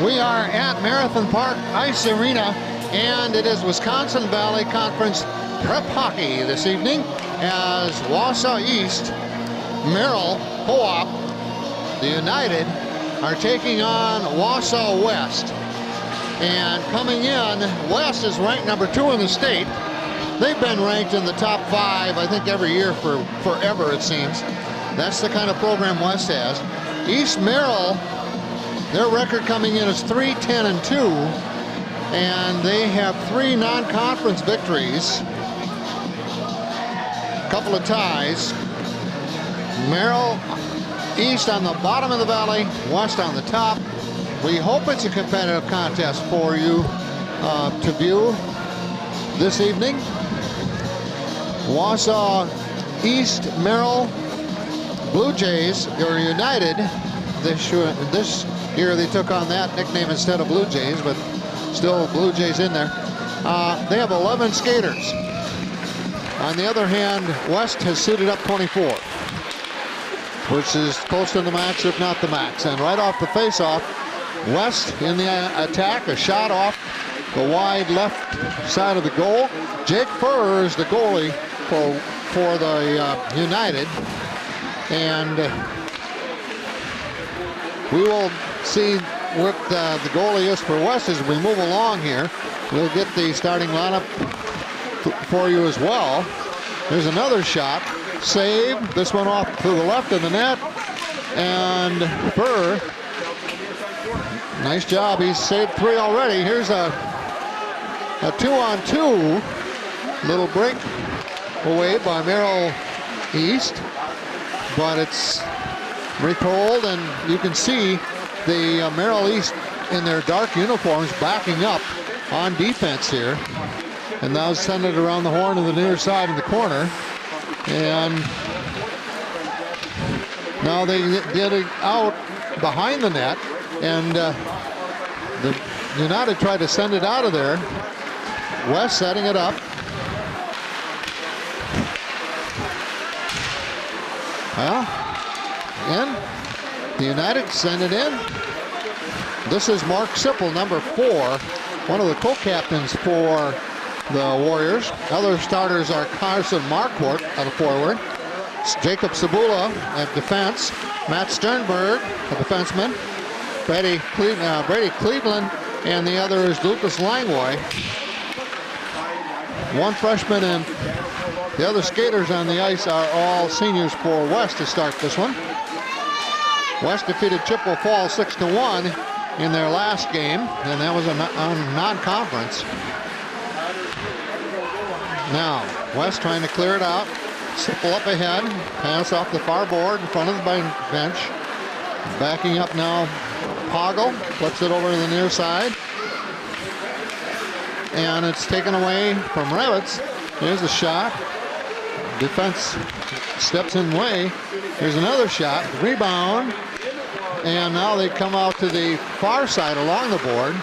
We are at Marathon Park Ice Arena, and it is Wisconsin Valley Conference prep hockey this evening as Wausau East, Merrill, Co-op, the United, are taking on Wausau West. And coming in, West is ranked number 2 in the state. They've been ranked in the top 5, I think, every year for forever, it seems. That's the kind of program West has. East Merrill, their record coming in is 3-10-2, and they have 3 non-conference victories, a couple of ties. Merrill, East on the bottom of the valley, West on the top. We hope it's a competitive contest for you to view this evening. Wausau East Merrill Blue Jays are United. This year they took on that nickname instead of Blue Jays, but still Blue Jays in there. They have 11 skaters. On the other hand, West has suited up 24, which is close to the max, if not the max. And right off the face-off, West in the attack, a shot off the wide left side of the goal. Jake Furr is the goalie for the United. And we will see what the goalie is for West as we move along here. We'll get the starting lineup for you as well. There's another shot. Save. This one off to the left of the net. And Furr, nice job. He's saved 3 already. Here's a 2-on-2. Little break away by Merrill East. But it's recalled, and you can see the Merrill East in their dark uniforms backing up on defense here. And now send it around the horn to the near side of the corner. And now they get it out behind the net, and the United tried to send it out of there. West setting it up. Well, again, the United send it in. This is Mark Sipple, number 4, one of the co-captains for the Warriors. Other starters are Carson Marquardt at the forward, Jacob Sabula at defense, Matt Sternberg, a defenseman, Brady Cleveland, and the other is Lucas Langlois. One freshman, and the other skaters on the ice are all seniors for West to start this one. West defeated Chippewa Falls 6-1 in their last game, and that was a non-conference. Now, West trying to clear it out. Sipple up ahead, pass off the far board in front of the bench. Backing up now, Poggle flips it over to the near side. And it's taken away from Revitz. Here's a shot. Defense steps in way. Here's another shot. Rebound. And now they come out to the far side along the board.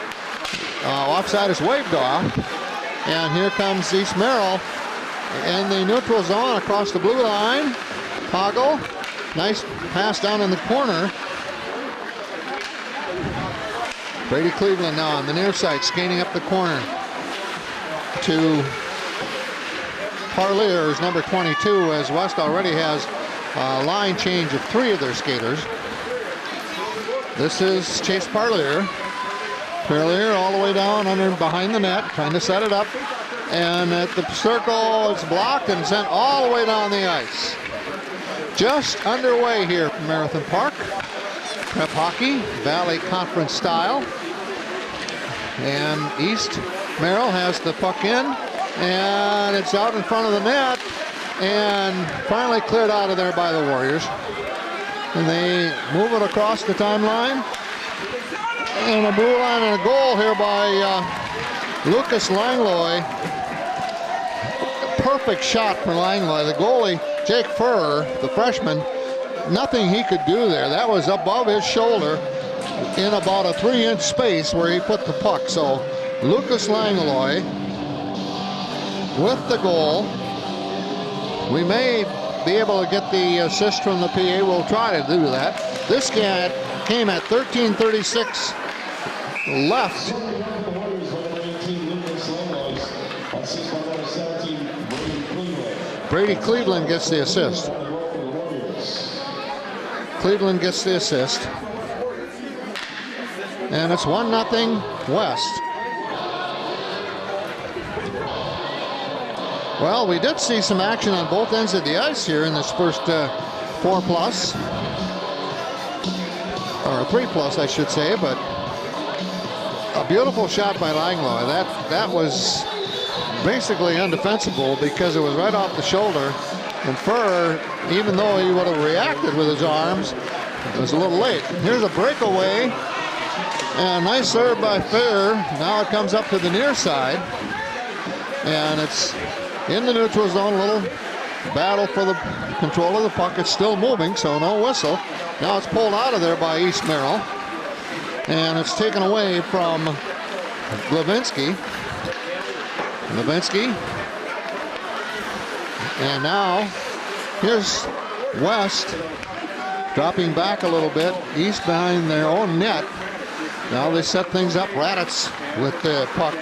Offside is waved off. And here comes East Merrill in the neutral zone across the blue line. Poggle. Nice pass down in the corner. Brady Cleveland now on the near side, skating up the corner to Parlier, is number 22, as West already has a line change of 3 of their skaters. This is Chase Parlier. Parlier all the way down behind the net, trying to set it up. And at the circle, it's blocked and sent all the way down the ice. Just underway here from Marathon Park. Prep hockey, Valley Conference style. And East Merrill has the puck in, and it's out in front of the net, and finally cleared out of there by the Warriors. And they move it across the timeline, and a blue line and a goal here by Lucas Langlois. Perfect shot for Langlois. The goalie, Jake Furr, the freshman, nothing he could do there. That was above his shoulder in about a 3-inch space where he put the puck. So Lucas Langlois with the goal. We may be able to get the assist from the PA. We'll try to do that. This guy came at 13:36 left. Brady Cleveland gets the assist. Cleveland gets the assist. And it's 1-0 West. Well, we did see some action on both ends of the ice here in this first 4+, or 3+, I should say, but a beautiful shot by Langlois. That was basically undefensible because it was right off the shoulder. And Furr, even though he would have reacted with his arms, it was a little late. Here's a breakaway, and a nice serve by Furr. Now it comes up to the near side, and it's in the neutral zone. A little battle for the control of the puck. It's still moving, so no whistle. Now it's pulled out of there by East Merrill, and it's taken away from Levinsky. And now here's West dropping back a little bit. East behind their own net. Now they set things up. Raditz with the puck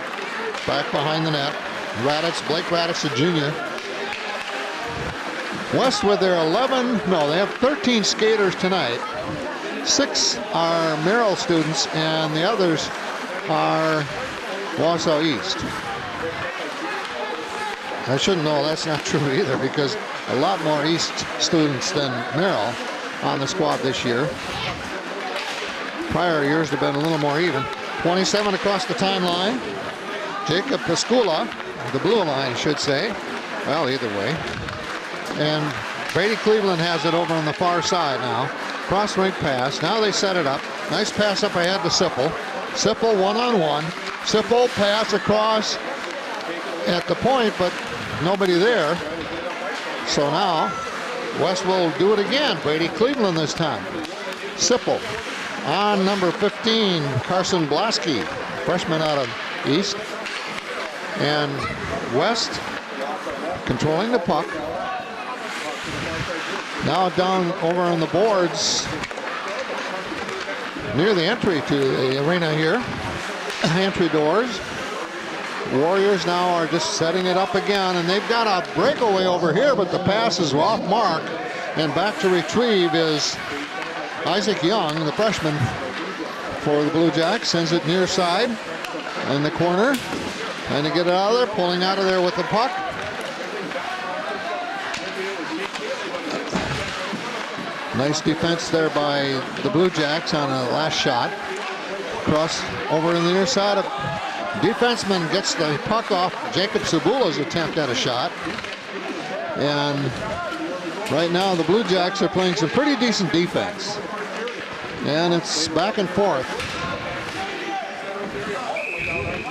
back behind the net. Blake Raditz, a junior. West with their they have 13 skaters tonight. 6 are Merrill students, and the others are Wausau East. I shouldn't know, that's not true either, because a lot more East students than Merrill on the squad this year. Prior years have been a little more even. 27 across the timeline. Jacob Pascula, the blue line, should say. Well, either way. And Brady Cleveland has it over on the far side now. Cross-rink pass. Now they set it up. Nice pass up ahead to Sipple. Sipple one-on-one. Sipple pass across at the point, but nobody there. So now West will do it again. Brady Cleveland this time. Sipple on number 15, Carson Blasky, freshman out of East. And West controlling the puck. Now down over on the boards near the entry to the arena here. Entry doors. Warriors now are just setting it up again, and they've got a breakaway over here, but the pass is off mark, and back to retrieve is Isaac Young, the freshman for the Blue Jacks. Sends it near side in the corner, and to get it out of there, pulling out of there with the puck. Nice defense there by the Blue Jacks on a last shot. Cross over in the near side of defenseman gets the puck off Jacob Sabula's attempt at a shot. And right now the Blue Jacks are playing some pretty decent defense. And it's back and forth.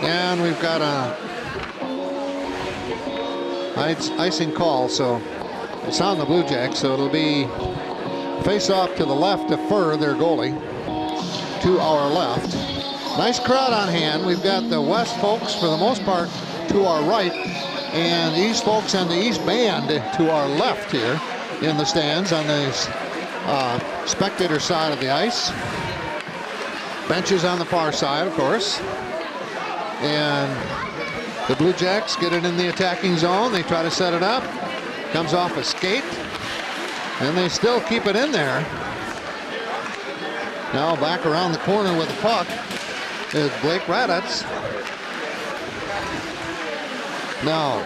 And we've got a icing call, so it's on the Blue Jacks, so it'll be face off to the left of Furr, their goalie, to our left. Nice crowd on hand. We've got the West folks, for the most part, to our right, and the East folks and the East band to our left here in the stands on the spectator side of the ice. Benches on the far side, of course. And the Blue Jacks get it in the attacking zone. They try to set it up. Comes off a skate. And they still keep it in there. Now back around the corner with the puck is Blake Raditz. Now,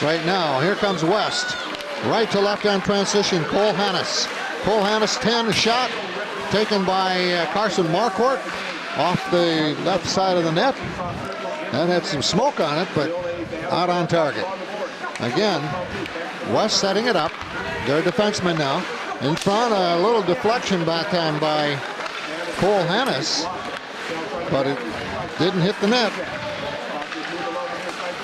right now, here comes West. Right to left on transition, Cole Hannes. Cole Hannes 10, shot taken by Carson Marquardt off the left side of the net. That had some smoke on it, but out on target. Again, West setting it up. Their defenseman now. In front, a little deflection back time by Cole Hannes, but it didn't hit the net.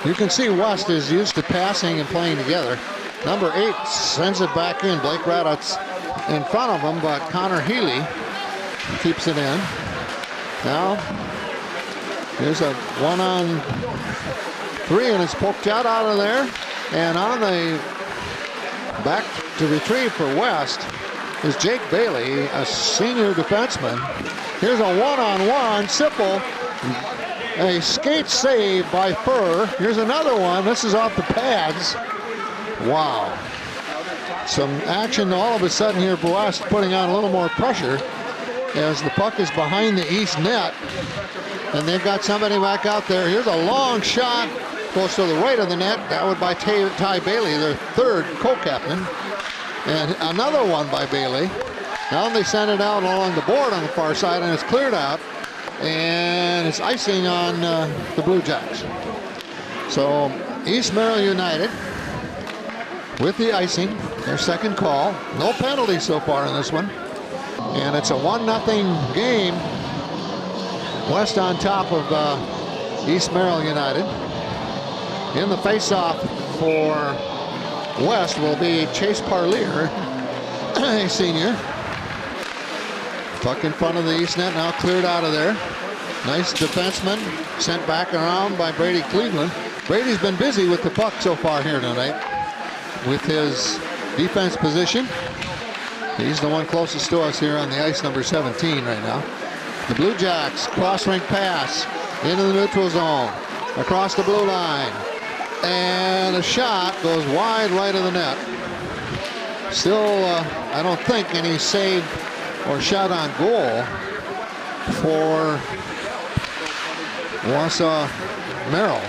You can see West is used to passing and playing together. Number 8 sends it back in. Blake Raditz in front of him, but Connor Healy keeps it in. Now, here's a 1-on-3, and it's poked out of there. And on the back to retrieve for West is Jake Bailey, a senior defenseman. Here's a one-on-one. Sipple, a skate save by Furr. Here's another one. This is off the pads. Wow. Some action all of a sudden here for West, putting on a little more pressure as the puck is behind the East net. And they've got somebody back out there. Here's a long shot. Goes to the right of the net. That would by Ty Bailey, their third co-captain. And another one by Bailey. Now they send it out along the board on the far side, and it's cleared out. And it's icing on the Blue Jacks. So East Merrill United with the icing, their second call. No penalty so far in this one. And it's a 1-0 game. West on top of East Merrill United. In the face-off for West will be Chase Parlier, a senior. Puck in front of the East net, now cleared out of there. Nice defenseman, sent back around by Brady Cleveland. Brady's been busy with the puck so far here tonight with his defense position. He's the one closest to us here on the ice, number 17 right now. The Blue Jacks, cross-rink pass into the neutral zone, across the blue line. And a shot goes wide right of the net. Still, I don't think any save or shot on goal for Wausau Merrill.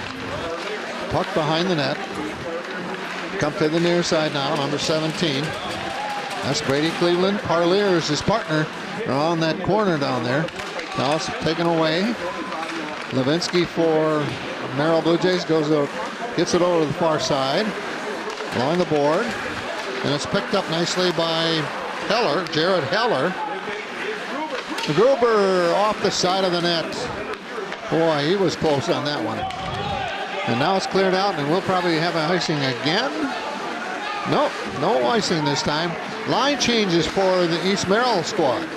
Puck behind the net. Come to the near side now, number 17. That's Brady Cleveland. Parlier is his partner. They're on that corner down there. Now it's taken away. Levinsky for Merrill Blue Jays gets it over to the far side along the board, and it's picked up nicely by Heller, Jared Heller. Gruber off the side of the net. Boy, he was close on that one. And now it's cleared out, and we'll probably have an icing again. Nope, no icing this time. Line changes for the East Merrill squad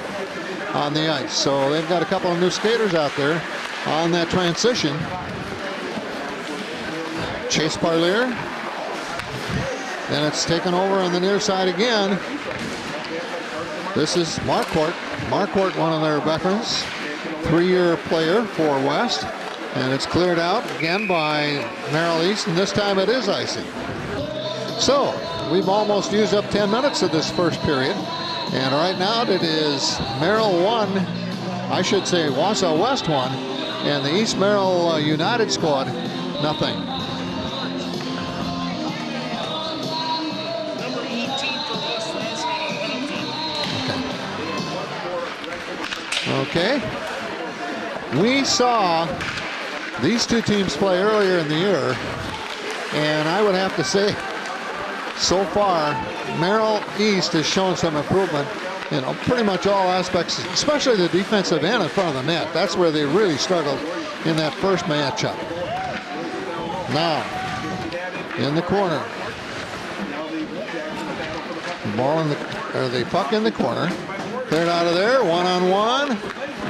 on the ice. So they've got a couple of new skaters out there on that transition. Chase Parlier. Then it's taken over on the near side again. This is Marquardt. Marquardt, one of their veterans, 3-year player for West. And it's cleared out again by Merrill East, and this time it is icing. So we've almost used up 10 minutes of this first period. And right now it is Merrill 1, I should say Wausau West 1, and the East Merrill United squad, nothing. Okay. We saw these two teams play earlier in the year, and I would have to say, so far, Merrill East has shown some improvement in pretty much all aspects, especially the defensive end in front of the net. That's where they really struggled in that first matchup. Now, in the corner. Ball in the puck in the corner. Cleared out of there, one-on-one.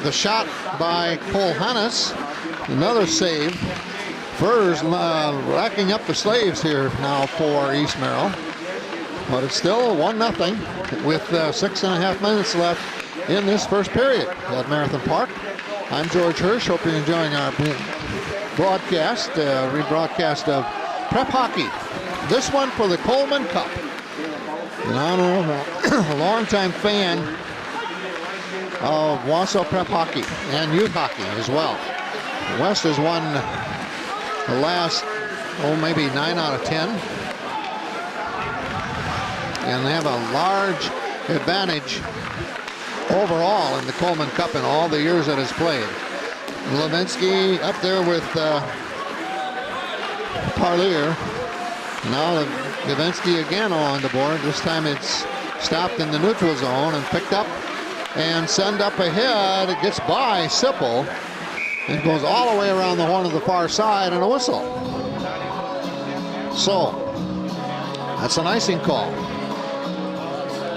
The shot by Cole Hannes. Another save. Furr's racking up the slaves here now for East Merrill. But it's still 1-0 with 6.5 minutes left in this first period at Marathon Park. I'm George Hirsch. Hope you're enjoying our broadcast, rebroadcast of prep hockey. This one for the Kuhlman Cup. In honor of a longtime fan of Wausau prep hockey and youth hockey as well. West has won the last, maybe 9 out of 10. And they have a large advantage overall in the Kuhlman Cup in all the years that it's played. Levinsky up there with Parlier. Now Levinsky again on the board. This time it's stopped in the neutral zone and picked up and send up ahead. It gets by Sipple. It goes all the way around the horn of the far side and a whistle. So that's an icing call.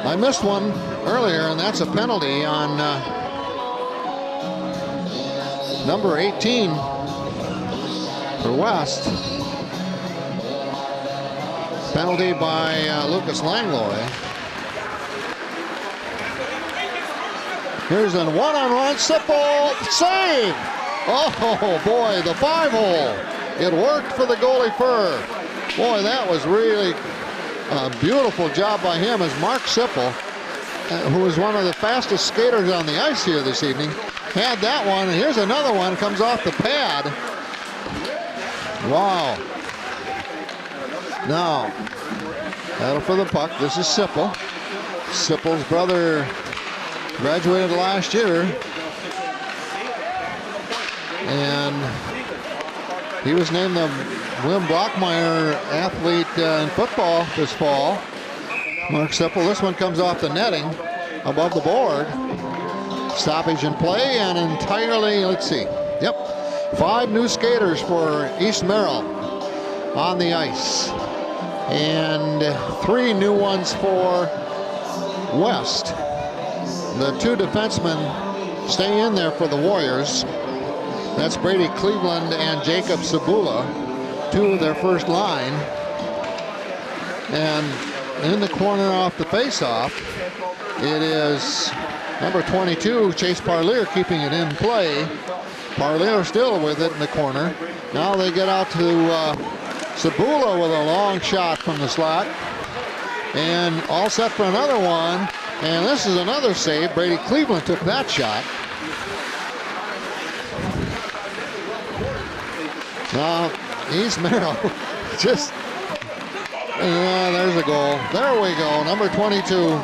I missed one earlier, and that's a penalty on number 18 for West. Penalty by Lucas Langlois. Here's a one-on-one. Sipple save. Oh boy, the 5-hole. It worked for the goalie Furr. Boy, that was really a beautiful job by him as Mark Sipple, who is one of the fastest skaters on the ice here this evening, had that one. And here's another one, comes off the pad. Wow. Now, battle for the puck. This is Sipple. Sipple's brother graduated last year, and he was named the Wim Brockmeyer athlete in football this fall. Mark Sipple. This one comes off the netting above the board. Stoppage in play, and entirely, let's see. Yep, 5 new skaters for East Merrill on the ice, and 3 new ones for West. The 2 defensemen stay in there for the Warriors. That's Brady Cleveland and Jacob Sabula, 2 of their first line. And in the corner off the face-off, it is number 22, Chase Parlier, keeping it in play. Parlier still with it in the corner. Now they get out to Sabula with a long shot from the slot. And all set for another one. And this is another save. Brady Cleveland took that shot. Now, East Merrill just, there's a goal. There we go, number 22.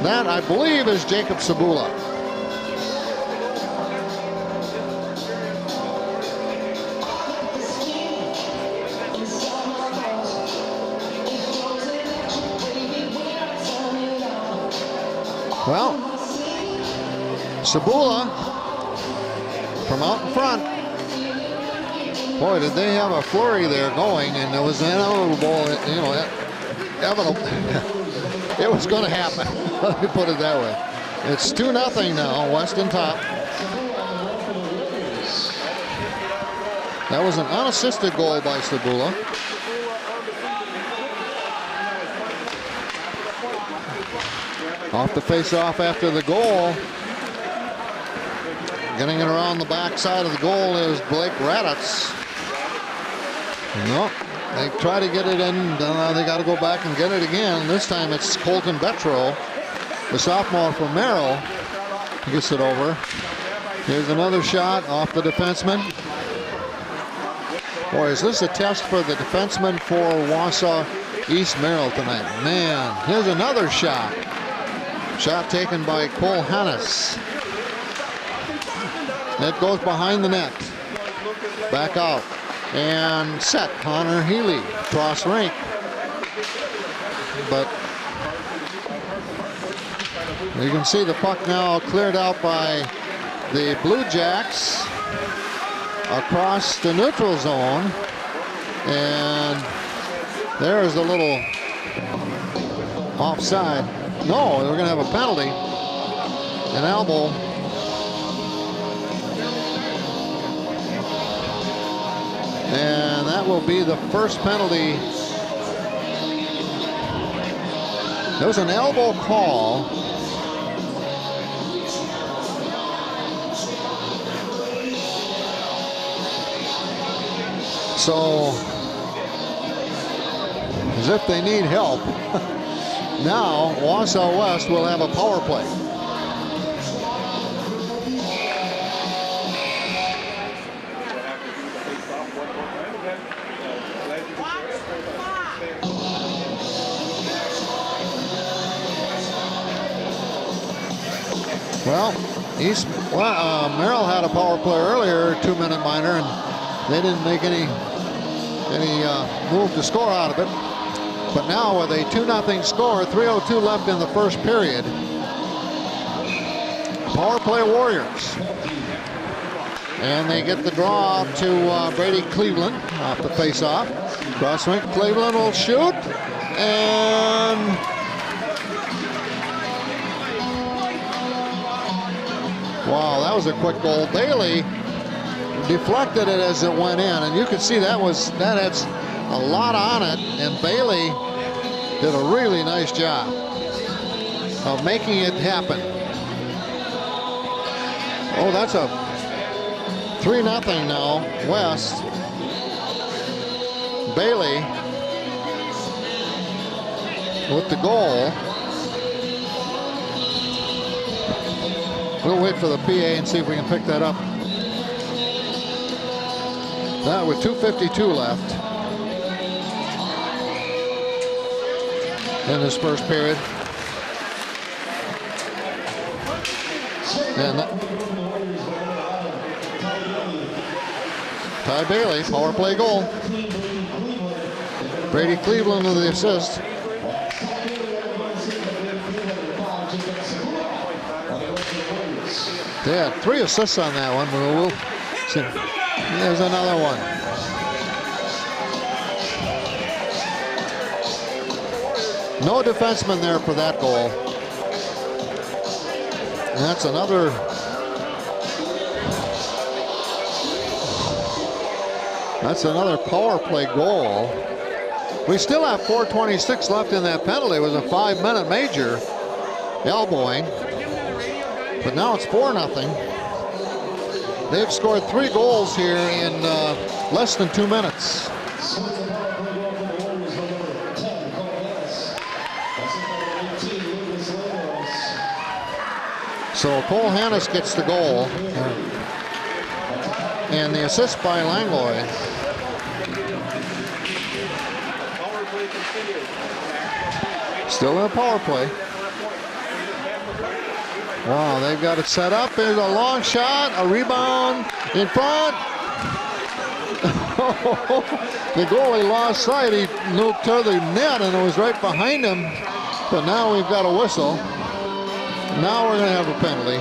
That, I believe, is Jacob Sabula. Well, Sabula from out in front. Boy, did they have a flurry there going, and it was inevitable, you know, it was going to happen. Let me put it that way. It's 2-0 now, West on top. That was an unassisted goal by Sabula. Off the face-off after the goal. Getting it around the backside of the goal is Blake Raddatz. Nope, they try to get it in. They got to go back and get it again. This time it's Colton Betro, the sophomore from Merrill. He gets it over. Here's another shot off the defenseman. Boy, is this a test for the defenseman for Wausau East Merrill tonight. Man, here's another shot. Shot taken by Cole Hannes. That goes behind the net. Back out. And set. Connor Healy. Cross rink. But you can see the puck now cleared out by the Blue Jacks across the neutral zone. And there's a little offside. No, we're going to have a penalty. An elbow. And that will be the first penalty. There was an elbow call. So, as if they need help. Now, Wausau West will have a power play. Well, Merrill had a power play earlier, 2-minute minor, and they didn't make any move to score out of it. But now with a 2-0 score, 3:02 left in the first period. Power play Warriors. And they get the draw out to Brady Cleveland off the face-off. Cross rink, Cleveland will shoot. And wow, that was a quick goal. Bailey deflected it as it went in, and you can see that had a lot on it, and Bailey did a really nice job. of making it happen. Oh, that's a 3-0 now, West. Bailey with the goal. We'll wait for the PA and see if we can pick that up. That with 2:52 left in this first period. And Ty Bailey, power play goal. Brady Cleveland with the assist. They had 3 assists on that one. We'll see. There's another one. No defenseman there for that goal. And that's another. That's another power play goal. We still have 4:26 left in that penalty. It was a 5-minute major elbowing. But now it's 4-0. They've scored 3 goals here in less than 2 minutes. So Cole Hannes gets the goal. And the assist by Langlois. Still in a power play. Wow, they've got it set up. There's a long shot, a rebound in front. The goalie lost sight. He looked to the net and it was right behind him. But now we've got a whistle. Now we're going to have a penalty.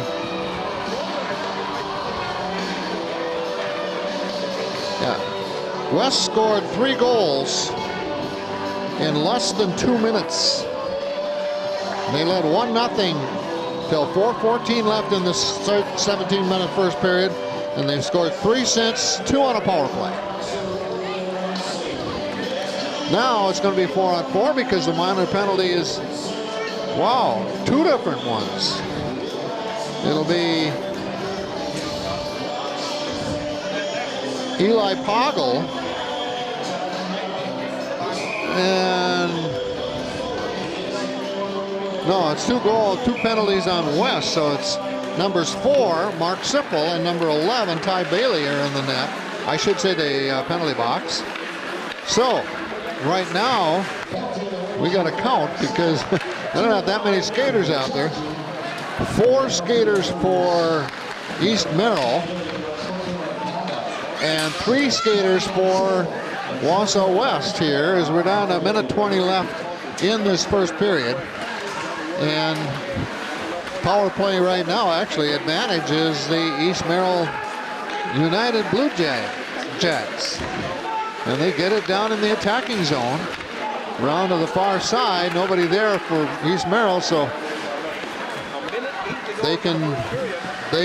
Yeah. West scored 3 goals in less than 2 minutes. They led 1-0 till 4:14 left in this 17-minute first period, and they've scored 3 since, 2 on a power play. Now it's going to be 4-on-4 because the minor penalty is, wow, 2 different ones. It'll be Eli Poggle and no, it's 2 penalties on West, so it's numbers 4, Mark Sipple, and number 11, Ty Bailey are in the net. I should say the penalty box. So, right now, we got to count because I don't have that many skaters out there. 4 skaters for East Merrill and 3 skaters for Wausau West here as we're down to 1:20 left in this first period. And power play right now actually advantages the East Merrill United Blue Jacks. And they get it down in the attacking zone. Round to the far side. Nobody there for East Merrill, so they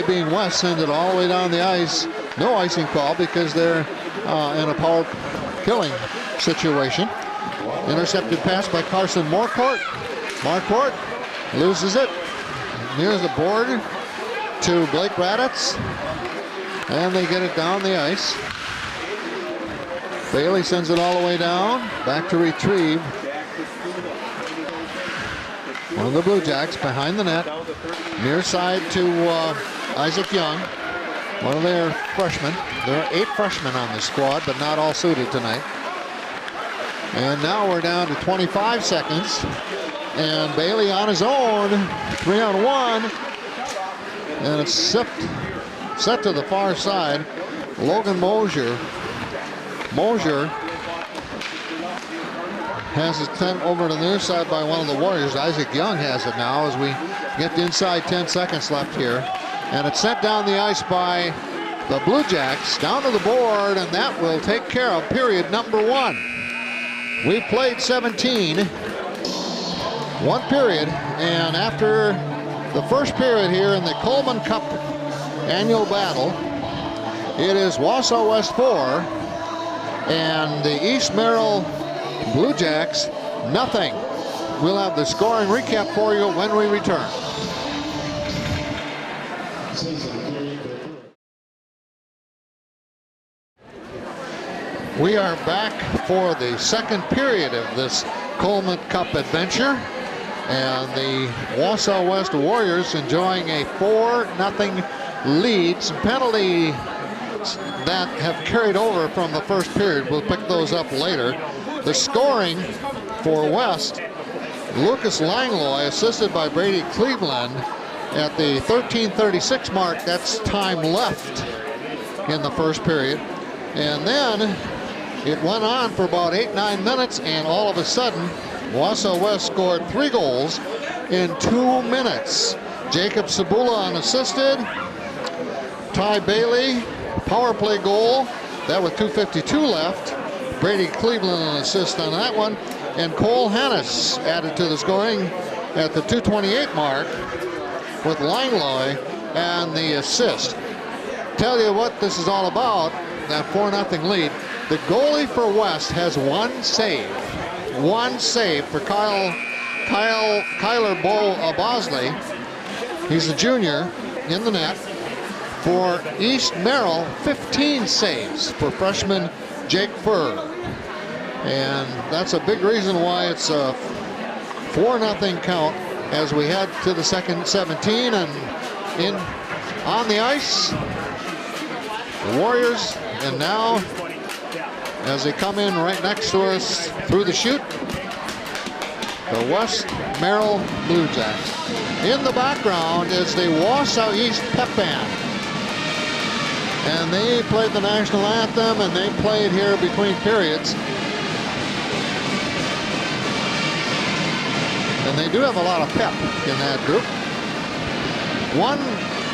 being West, send it all the way down the ice. No icing call because they're in a power killing situation. Intercepted pass by Carson Marquardt. Marquardt loses it near the board to Blake Raditz, and they get it down the ice. Bailey sends it all the way down, back to retrieve. One of the Blue Jacks behind the net, near side to Isaac Young, one of their freshmen. There are 8 freshmen on the squad, but not all suited tonight. And now we're down to 25 seconds. And Bailey on his own, 3-on-1. And it's set to the far side. Logan Mosier has it sent over to the near side by one of the Warriors. Isaac Young has it now as we get the inside 10 seconds left here. And it's sent down the ice by the Blue Jacks, down to the board, and that will take care of period number 1. We've played 17. 1 period, and after the first period here in the Kuhlman Cup annual battle, it is Wausau West 4 and the East Merrill Blue Jacks nothing. We'll have the scoring recap for you when we return. We are back for the second period of this Kuhlman Cup adventure, and the Wausau West Warriors enjoying a 4-0 lead. Some penalties that have carried over from the first period. We'll pick those up later. The scoring for West, Lucas Langlois, assisted by Brady Cleveland, at the 13:36 mark. That's time left in the first period. And then it went on for about 8-9 minutes, and all of a sudden, Wausau West scored 3 goals in 2 minutes. Jacob Sabula unassisted. Ty Bailey, power play goal. That with 2:52 left. Brady Cleveland an assist on that one. And Cole Hannes added to the scoring at the 2:28 mark with Langlois and the assist. Tell you what this is all about, that 4-0 lead. The goalie for West has 1 save. 1 save for Kyler Bosley. He's a junior in the net. For East Merrill, 15 saves for freshman Jake Furr. And that's a big reason why it's a 4-0 count as we head to the second 17. And in on the ice, the Warriors, and now as they come in right next to us through the chute, the West Merrill Blue Jacks. In the background is the Wausau East Pep Band. And they played the national anthem, and they played here between periods. And they do have a lot of pep in that group. One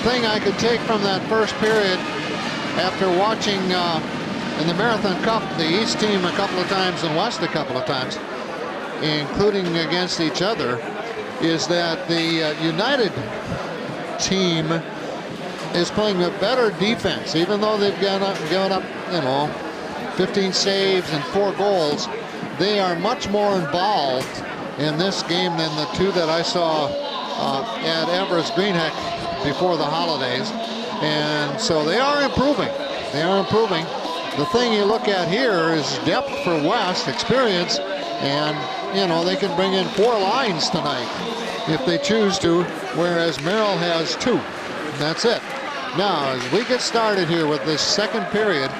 thing I could take from that first period, after watching in the Marathon Cup, the East team a couple of times and West a couple of times, including against each other, is that the United team is playing a better defense. Even though they've given up, 15 saves and 4 goals, they are much more involved in this game than the 2 that I saw at Everest Greenheck before the holidays. And so they are improving. They are improving. The thing you look at here is depth for West, experience, and they can bring in 4 lines tonight if they choose to, whereas Merrill has 2. That's it. Now, as we get started here with this second period,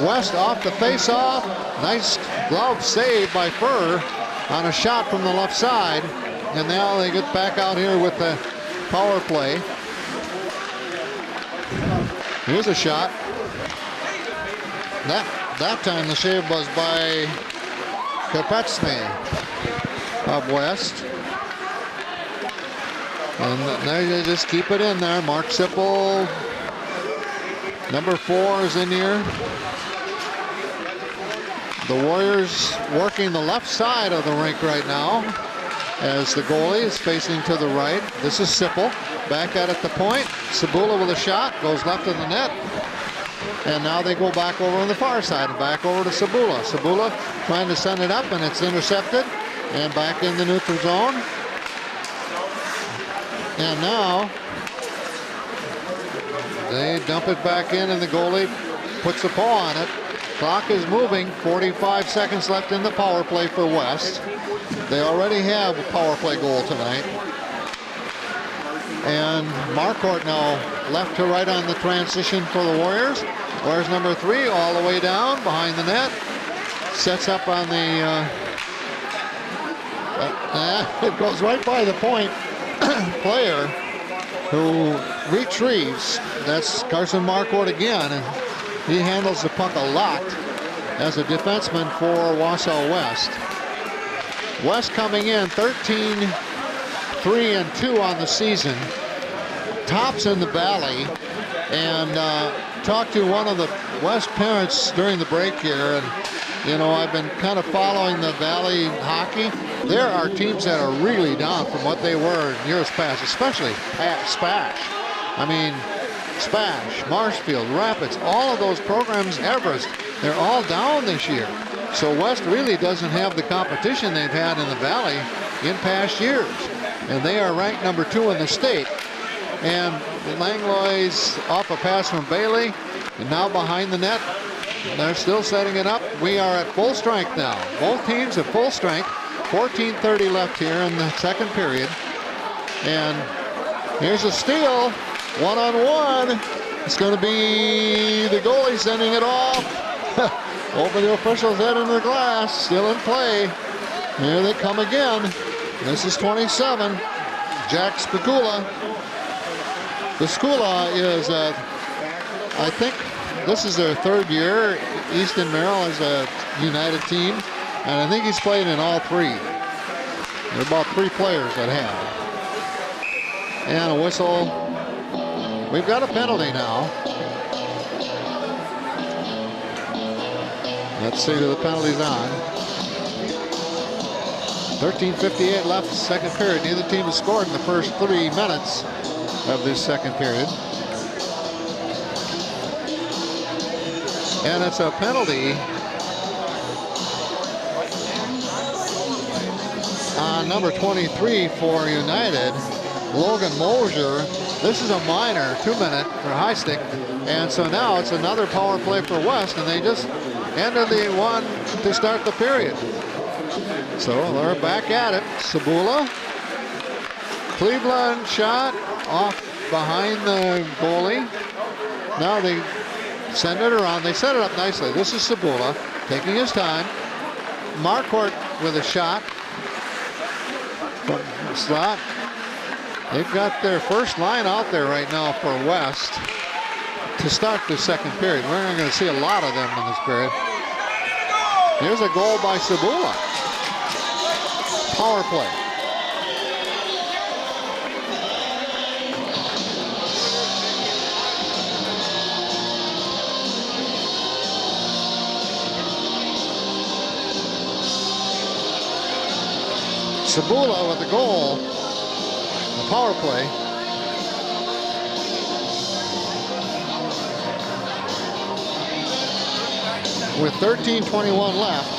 West off the face-off. Nice glove save by Furr on a shot from the left side. And now they get back out here with the power play. Here's a shot. That time the save was by Kopetsny of West. And they just keep it in there. Mark Sipple, number 4, is in here. The Warriors working the left side of the rink right now as the goalie is facing to the right. This is Sipple. Back at the point. Sabula with a shot. Goes left of the net. And now they go back over on the far side and back over to Sabula. Sabula trying to send it up, and it's intercepted. And back in the neutral zone. And now they dump it back in, and the goalie puts a paw on it. Clock is moving. 45 seconds left in the power play for West. They already have a power play goal tonight. And Marquardt now left to right on the transition for the Warriors. Warriors number 3 all the way down behind the net. Sets up on the... it goes right by the point. Player who retrieves. That's Carson Marquardt again, and he handles the puck a lot as a defenseman for Wausau West. West coming in 13-3-2 on the season, tops in the Valley, and talked to one of the West parents during the break here, and I've been kind of following the Valley hockey. There are teams that are really down from what they were in years past, especially Spash. Spash, Marshfield, Rapids, all of those programs, Everest, they're all down this year. So West really doesn't have the competition they've had in the Valley in past years. And they are ranked number 2 in the state. And Langlois off a pass from Bailey, and now behind the net. They're still setting it up. We are at full strength now. Both teams at full strength. 14:30 left here in the second period. And here's a steal. One-on-one. It's going to be the goalie sending it off. Over the official's head into the glass. Still in play. Here they come again. This is 27. Jack Spicula. Spicula is, I think, this is their 3rd year. Easton Merrill is a United team. And I think he's played in all 3. There are about 3 players that have. And a whistle. We've got a penalty now. Let's see who the penalty's on. 13:58 left, second period. Neither team has scored in the first 3 minutes of this second period. And it's a penalty on number 23 for United, Logan Mosier. This is a minor, 2-minute for high stick. And so now it's another power play for West, and they just ended the one to start the period. So they're back at it. Sabula. Cleveland shot off behind the goalie. Now they send it around. They set it up nicely. This is Sabula taking his time. Marquardt with a shot from the slot. They've got their first line out there right now for West to start the second period. We're not going to see a lot of them in this period. Here's a goal by Sabula. Power play. Sabula with the goal. The power play. With 13:21 left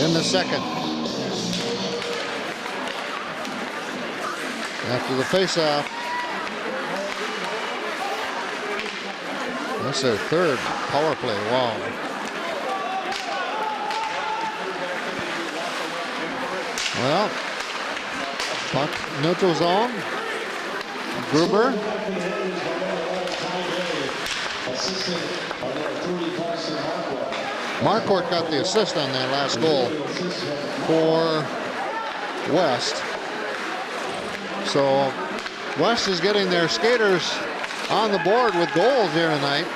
in the second. After the faceoff. That's their 3rd power play. Wow. Well, puck neutral zone. Gruber. Marquardt got the assist on that last goal for West. So West is getting their skaters on the board with goals here tonight.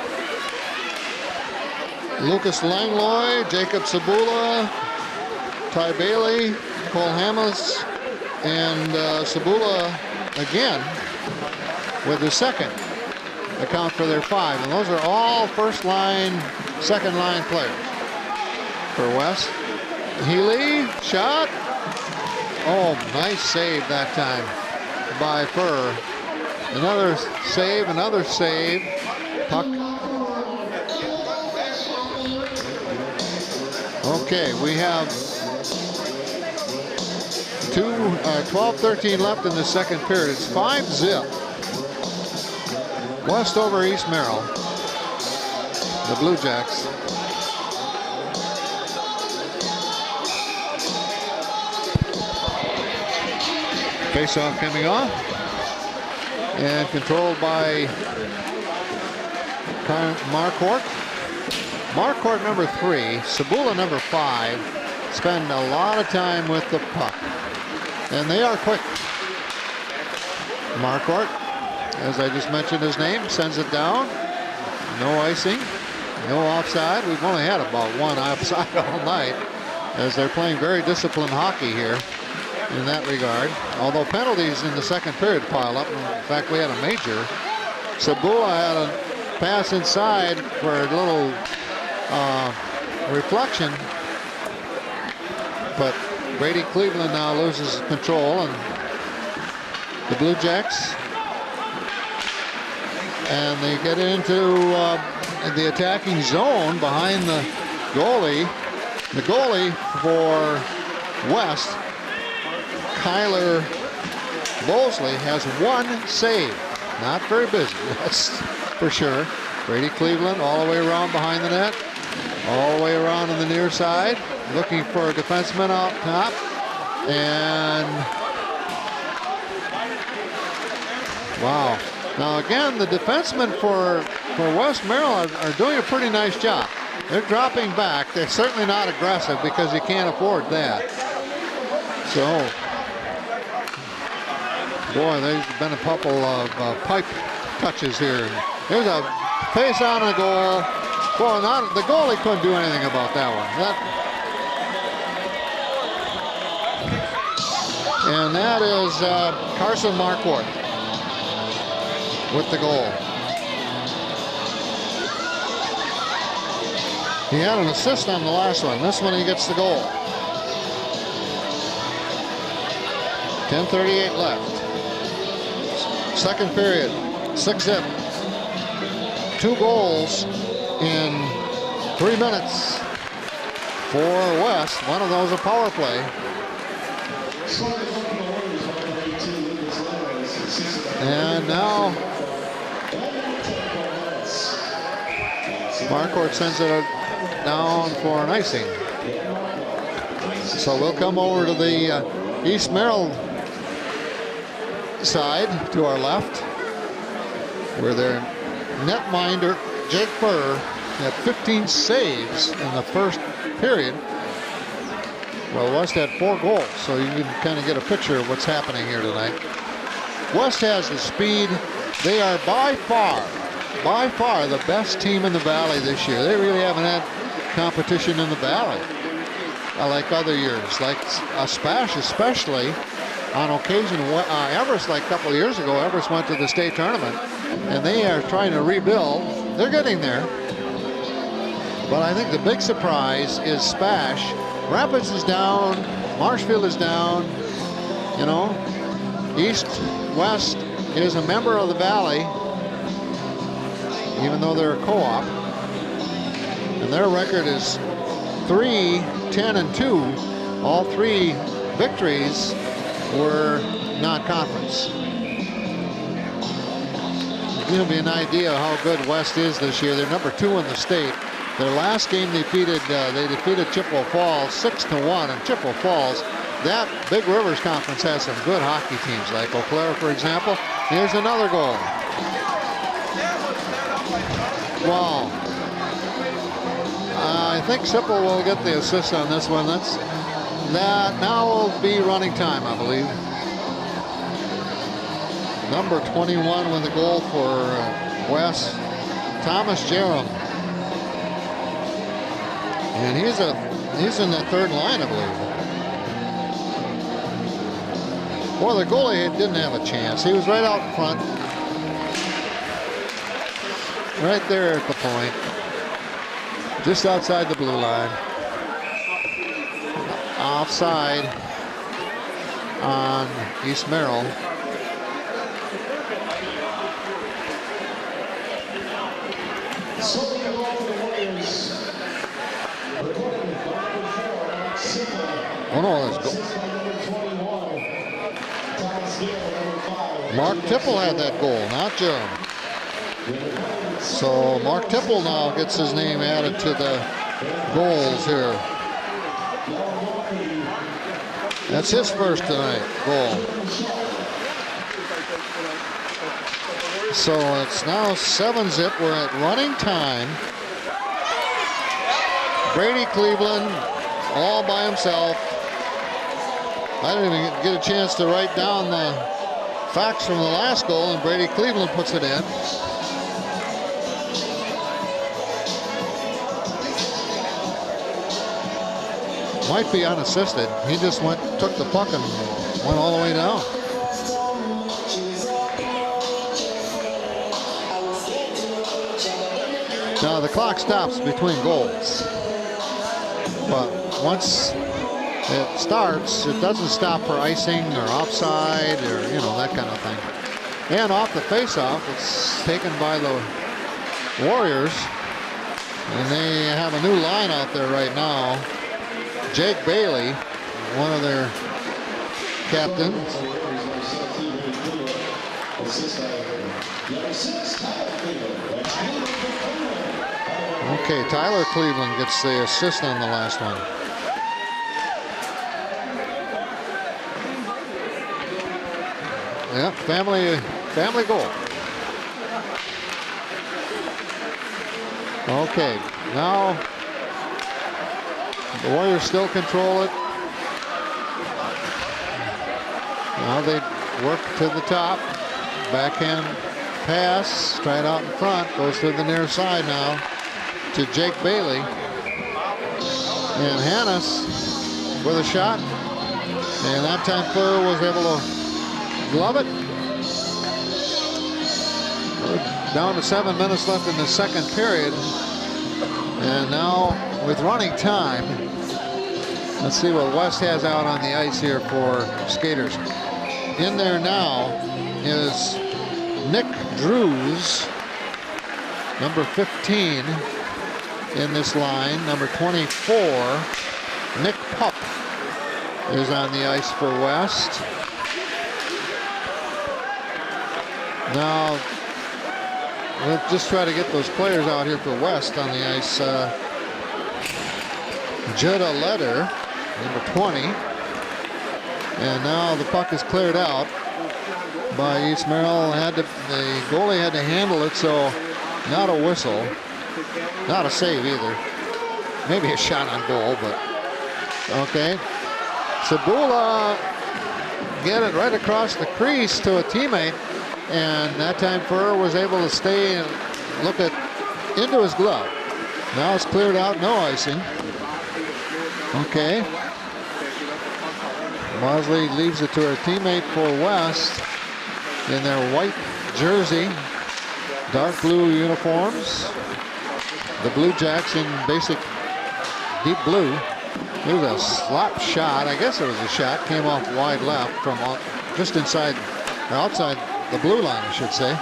Lucas Langlois, Jacob Sabula, Ty Bailey, Cole Hamels, and Sabula again with the second. Account for their 5, and those are all first line, second line players for West. Healy, shot. Oh, nice save that time by Furr. Another save, another save. Puck. Okay, we have 12-13 left in the second period. It's 5-0. West over East Merrill. The Blue Jacks. Face-off coming off. And controlled by Marquardt. Marquardt number 3, Sabula number 5, spend a lot of time with the puck. And they are quick. Marquardt, as I just mentioned his name, sends it down. No icing, no offside. We've only had about 1 offside all night, as they're playing very disciplined hockey here in that regard. Although penalties in the second period pile up. In fact, we had a major. Sabula had a pass inside for a little reflection, but Brady Cleveland now loses control, and the Blue Jacks, and they get into the attacking zone behind the goalie. The goalie for West Kyler Mosley has 1 save. Not very busy, that's for sure. Brady Cleveland all the way around behind the net. All the way around on the near side. Looking for a defenseman out top. And wow. Now again, the defensemen for West Merrill are doing a pretty nice job. They're dropping back. They're certainly not aggressive because you can't afford that. So, boy, there's been a couple of pipe touches here. There's a face on a goal. Boy, the goalie couldn't do anything about that one. And that is Carson Marquardt with the goal. He had an assist on the last one. This one he gets the goal. 10:38 left. Second period, 6-zip. 2 goals in 3 minutes for West. One of those a power play. And now Marquardt sends it down for an icing. So we'll come over to the East Merrill side to our left, where their netminder Jake Furr had 15 saves in the first period. Well, West had 4 goals, so you can kind of get a picture of what's happening here tonight. West has the speed. They are by far the best team in the Valley this year. They really haven't had competition in the Valley like other years, like Spash especially. On occasion, Everest, like a couple of years ago, Everest went to the state tournament, and they are trying to rebuild. They're getting there. But I think the big surprise is Spash. Rapids is down, Marshfield is down, you know. East West is a member of the Valley, even though they're a co-op. And their record is 3-10-2. All 3 victories were non-conference. Give me an idea of how good West is this year. They're number 2 in the state. Their last game they defeated Chippewa Falls 6-1, and Chippewa Falls, that Big Rivers Conference has some good hockey teams, like Eau Claire, for example. Here's another goal. Wow. I think Sipple will get the assist on this one. That now will be running time, I believe. Number 21 with the goal for West, Thomas Jerem. And he's in the 3rd line, I believe. Well, the goalie didn't have a chance. He was right out in front. Right there at the point. Just outside the blue line. Offside on East Merrill. Oh no, let's go. Mark Tipple had that goal, not Jerem. So Mark Tipple now gets his name added to the goals here. That's his first tonight goal. So it's now 7-zip. We're at running time. Brady Cleveland all by himself. I didn't even get a chance to write down the facts from the last goal, and Brady Cleveland puts it in. Might be unassisted. He just took the puck and went all the way down. Now the clock stops between goals, but once it starts, it doesn't stop for icing or offside or, you know, that kind of thing. And off the face-off, it's taken by the Warriors, and they have a new line out there right now. Jake Bailey, one of their captains. Okay, Tyler Cleveland gets the assist on the last one. Yeah, family goal. Okay, now the Warriors still control it. Now they work to the top. Backhand pass, tried out in front, goes to the near side now to Jake Bailey. And Hannes with a shot. And that time Furr was able to glove it. We're down to 7 minutes left in the second period. And now with running time, let's see what West has out on the ice here for skaters. In there now is Nick Drews, number 15 in this line. Number 24, Nick Pupp, is on the ice for West. Now, we'll just try to get those players out here for West on the ice. Judah Leder, number 20. And now the puck is cleared out by East Merrill. The goalie had to handle it, so not a whistle. Not a save either. Maybe a shot on goal, but okay. Sabula get it right across the crease to a teammate, and that time Furr was able to stay and look into his glove. Now it's cleared out, no icing. Okay. Mosley leaves it to her teammate for West in their white jersey, dark blue uniforms. The Blue Jacks in basic deep blue. There's a slap shot. I guess it was a shot. Came off wide left from just inside or outside the blue line, I should say.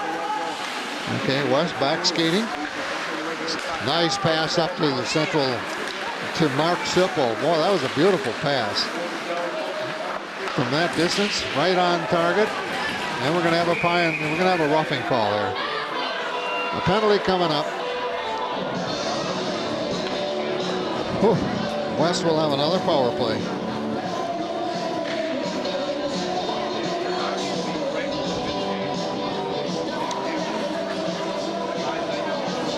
Okay, West back skating. Nice pass up to the central to Mark Sipple. Boy, that was a beautiful pass. From that distance, right on target. And we're gonna have a roughing call there. A penalty coming up. Whew. West will have another power play.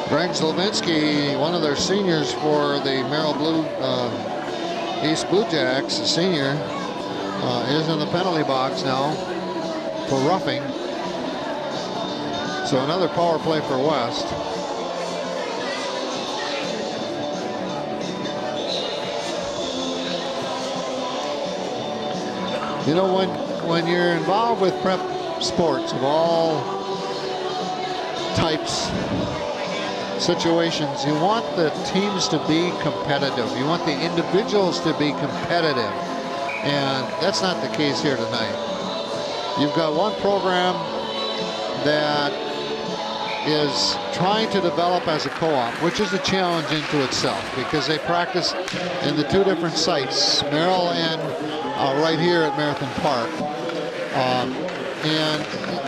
Greg Slavinsky, one of their seniors for the Merrill East Blue Jacks, a senior, is in the penalty box now for roughing. So another power play for West. You know, when you're involved with prep sports of all types, situations, you want the teams to be competitive. You want the individuals to be competitive. And that's not the case here tonight. You've got one program that is trying to develop as a co-op, which is a challenge into itself because they practice in the two different sites, Merrill and right here at Marathon Park. And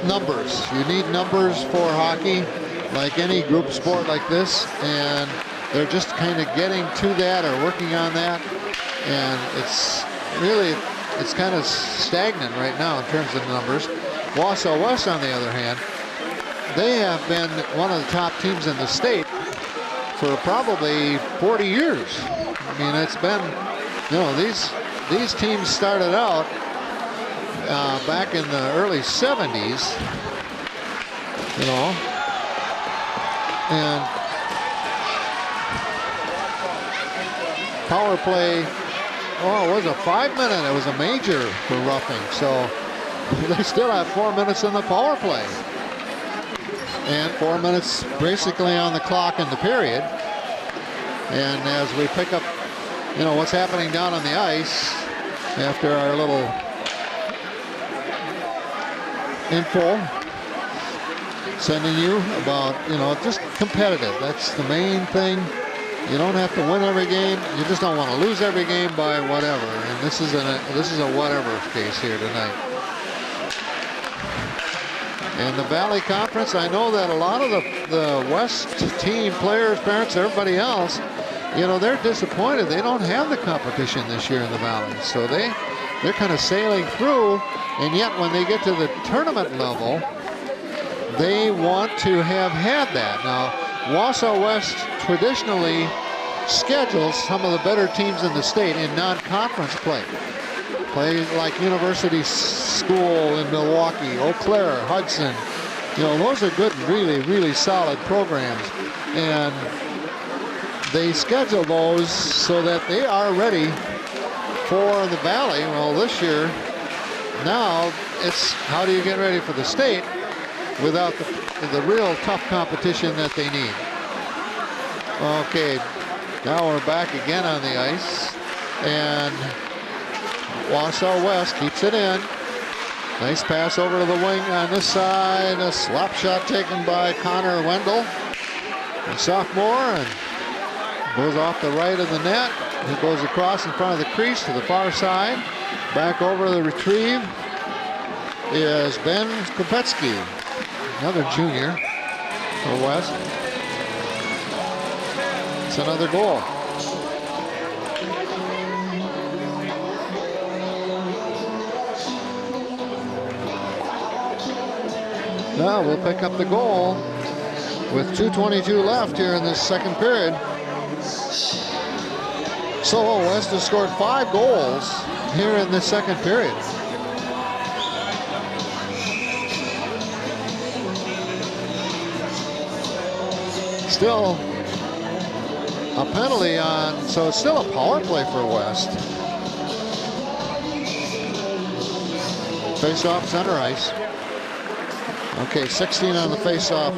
numbers. You need numbers for hockey, like any group sport like this, and they're just kind of getting to that or working on that. And it's kind of stagnant right now in terms of numbers. Wausau West, on the other hand, they have been one of the top teams in the state for probably 40 years. I mean, it's been, you know, these teams started out back in the early 70s, you know, and power play, oh, it was a 5-minute, it was a major for roughing, so they still have 4 minutes in the power play. And 4 minutes basically on the clock in the period. And as we pick up, you know, what's happening down on the ice after our little info, sending you about, you know, just competitive. That's the main thing. You don't have to win every game. You just don't want to lose every game by whatever. And this is a whatever case here tonight. In the Valley Conference, I know that a lot of the West team players, parents, everybody else, you know, they're disappointed. They don't have the competition this year in the Valley. So they're kind of sailing through. And yet when they get to the tournament level, they want to have had that. Now, Wausau West traditionally schedules some of the better teams in the state in non-conference play. Play like University School in Milwaukee, Eau Claire, Hudson. You know, those are good, really, really solid programs. And they schedule those so that they are ready for the Valley. Well, this year, now it's how do you get ready for the state without the real tough competition that they need. Okay, now we're back again on the ice, and Wausau West keeps it in. Nice pass over to the wing on this side. A slap shot taken by Connor Wendell, a sophomore, and goes off the right of the net. He goes across in front of the crease to the far side. Back over to the retrieve is Ben Kopetsky, another junior for West. It's another goal. Now we'll pick up the goal with 2:22 left here in this second period. So West has scored 5 goals here in this second period. Still a penalty on, so it's still a power play for West. Face-off center ice. Okay, 16 on the face-off.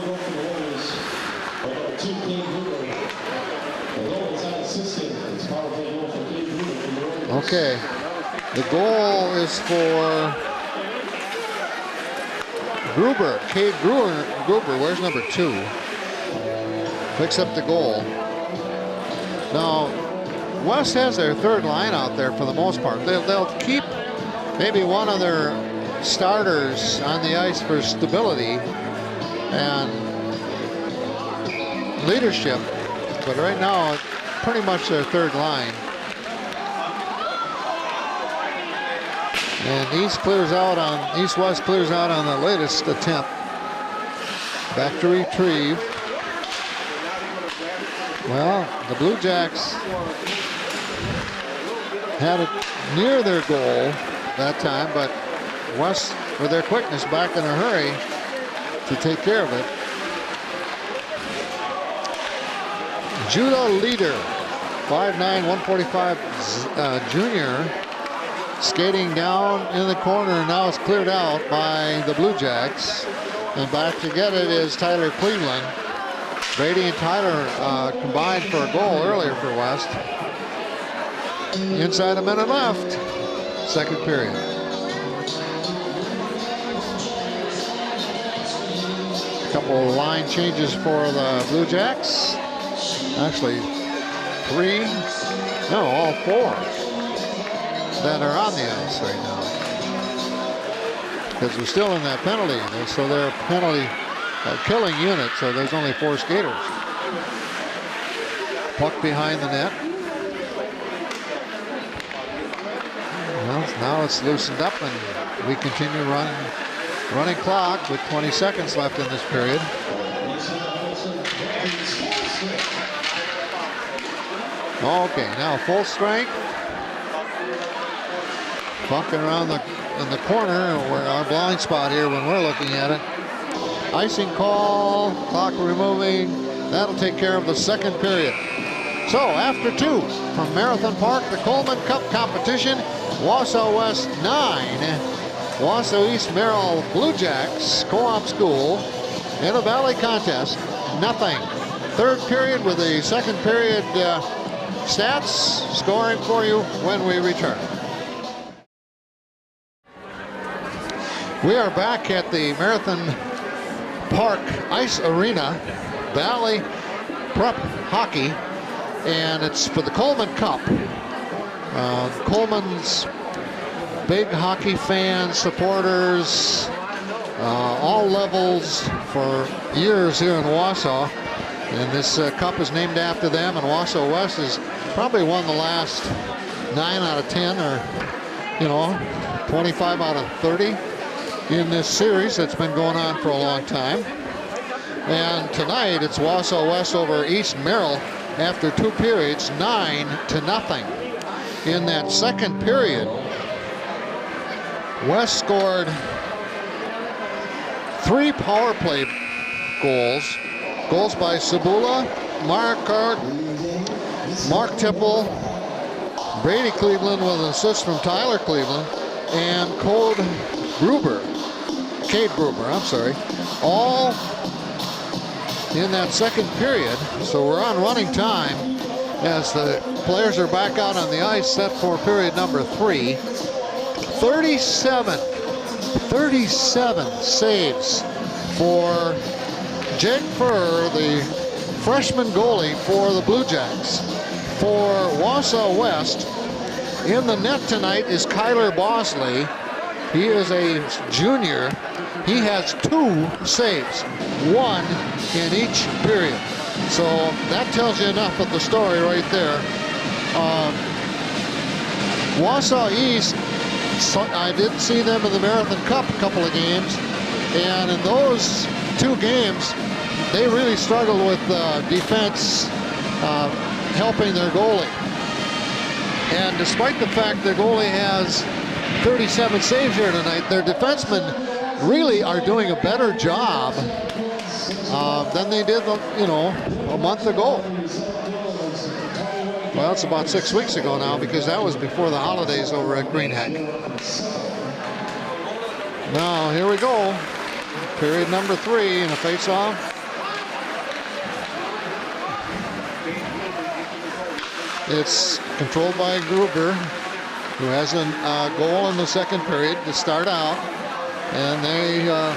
Okay, the goal is for Gruber, Cade Gruber, where's number 2? Picks up the goal. Now, West has their third line out there for the most part. They'll keep maybe one of their starters on the ice for stability and leadership, but right now, pretty much their third line. And East West clears out on the latest attempt. Back to retrieve. Well, the Blue Jacks had it near their goal that time, but West, with their quickness, back in a hurry to take care of it. Judah Leader, 5'9", 145 junior, skating down in the corner. Now it's cleared out by the Blue Jacks. And back to get it is Tyler Cleveland. Brady and Tyler combined for a goal earlier for West. Inside a minute left, second period. A couple of line changes for the Blue Jacks. Actually, all 4 that are on the ice right now. Because we're still in that penalty, so they're a penalty killing unit, so there's only 4 skaters. Puck behind the net. Well, now it's loosened up and we continue running clock with 20 seconds left in this period. Okay, now full strength. Bumping around in the corner, where our blind spot here when we're looking at it. Icing call, clock removing. That'll take care of the second period. So after 2 from Marathon Park, the Kuhlman Cup competition, Wausau West 9, Wausau East Merrill Blue Jacks Co-op School in a Valley contest, nothing. Third period with the second period stats scoring for you when we return. We are back at the Marathon Park Ice Arena, Valley Prep Hockey. and it's for the Kuhlman Cup. Kuhlman's big hockey fans, supporters, all levels for years here in Wausau. And this cup is named after them, and Wausau West has probably won the last 9 out of 10, or 25 out of 30 in this series that's been going on for a long time. And tonight it's Wausau West over East Merrill after 2 periods, 9-0. In that second period, West scored 3 power play goals. Goals by Sabula, Mark Tipple, Brady Cleveland with an assist from Tyler Cleveland, and Cade Gruber, all in that second period. So we're on running time as the players are back out on the ice, set for period number 3. 37 saves for Jake Furr, the freshman goalie for the Blue Jacks. For Wausau West, in the net tonight is Kyler Bosley. He is a junior. He has 2 saves, 1 in each period. So that tells you enough of the story right there. Wausau East, I did see them in the Merrill Cup a couple of games, and in those 2 games, they really struggled with defense helping their goalie. And despite the fact their goalie has 37 saves here tonight, their defensemen really are doing a better job than they did, a month ago. Well, it's about 6 weeks ago now, because that was before the holidays over at Greenheck. Now, here we go. Period number 3 in a face-off. It's controlled by Gruber, who has a goal in the second period to start out. And they are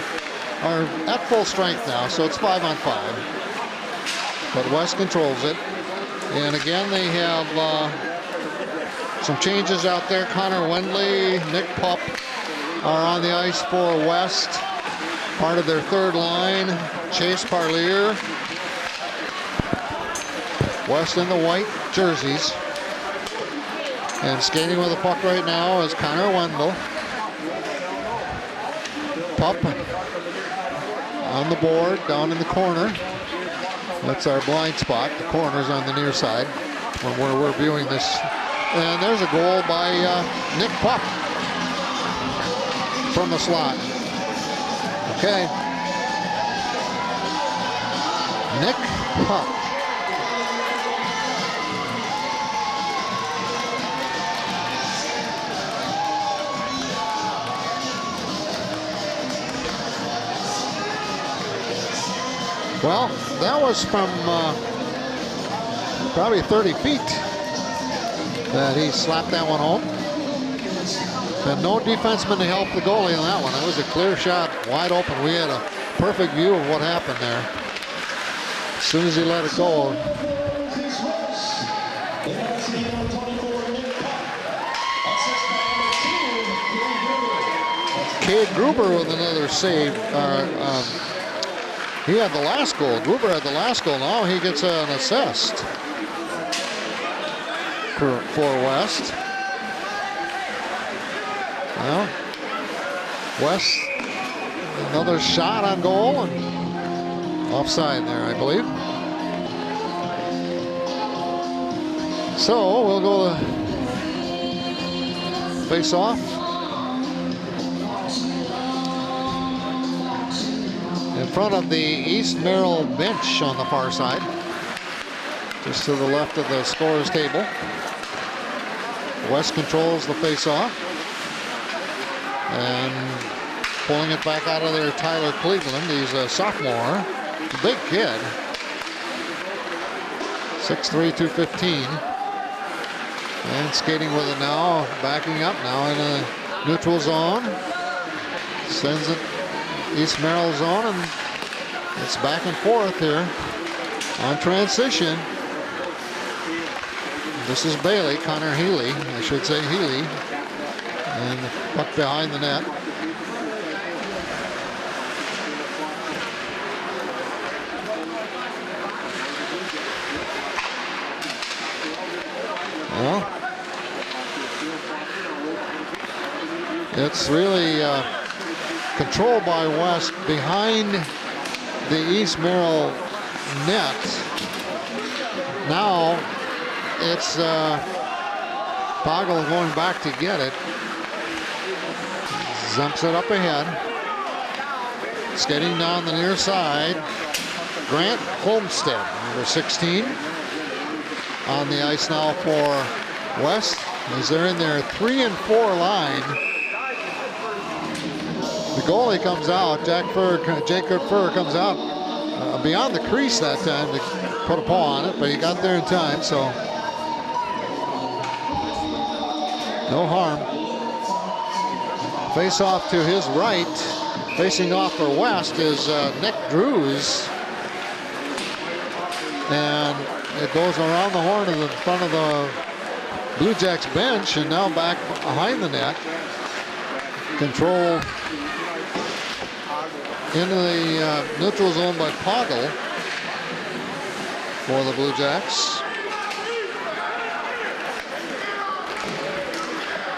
at full strength now, so it's 5-on-5. But West controls it. And again, they have some changes out there. Connor Wendley, Nick Pup are on the ice for West. Part of their third line, Chase Parlier. West in the white jerseys. And skating with the puck right now is Connor Wendell. Pup on the board, down in the corner. That's our blind spot. The corner's on the near side when we're viewing this. And there's a goal by Nick Pup from the slot. Okay. Nick Pup. Well, that was from probably 30 feet that he slapped that one home. And no defenseman to help the goalie on that one. It was a clear shot, wide open. We had a perfect view of what happened there. As soon as he let it go. Cade Gruber with another save. He had the last goal. Gruber had the last goal. Now he gets an assist for West. Well, West, another shot on goal and offside there, I believe. So we'll go to face off. In front of the East Merrill bench on the far side, just to the left of the scorer's table. West controls the face-off, and pulling it back out of there, Tyler Cleveland. He's a sophomore, a big kid, 6'3", 215, and skating with it now, backing up now in a neutral zone, sends it East Merrill zone, and it's back and forth here on transition. This is Bailey, Connor Healy, I should say Healy. And the puck behind the net. Well, it's really controlled by West behind the East Merrill net. Now it's Poggle going back to get it. Zumps it up ahead. Skating down the near side. Grant Holmstead, number 16, on the ice now for West as they're in their 3 and 4 line. The goalie comes out. Jacob Furr comes out beyond the crease that time to put a paw on it, but he got there in time, so no harm. Face off to his right, facing off for West is Nick Drews, and it goes around the horn of the front of the Blue Jacks bench and now back behind the net. Control into the neutral zone by Poggle for the Blue Jacks.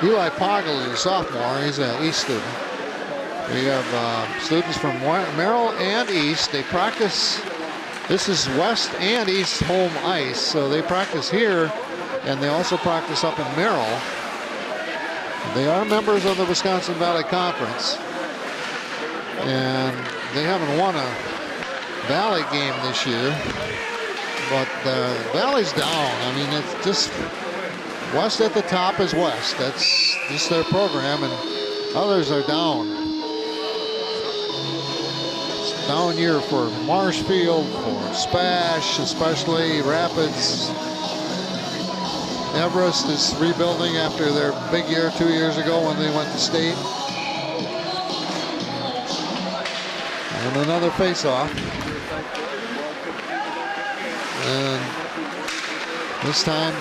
Eli Poggle is a sophomore. He's an East student. We have students from Merrill and East. They practice. This is West and East home ice, so they practice here, and they also practice up in Merrill. They are members of the Wisconsin Valley Conference, and they haven't won a Valley game this year, but the Valley's down. I mean, it's just West at the top is West. That's just their program, and others are down. It's a down year for Marshfield, for Spash, especially Rapids. Everest is rebuilding after their big year 2 years ago when they went to state. And another face-off. And this time,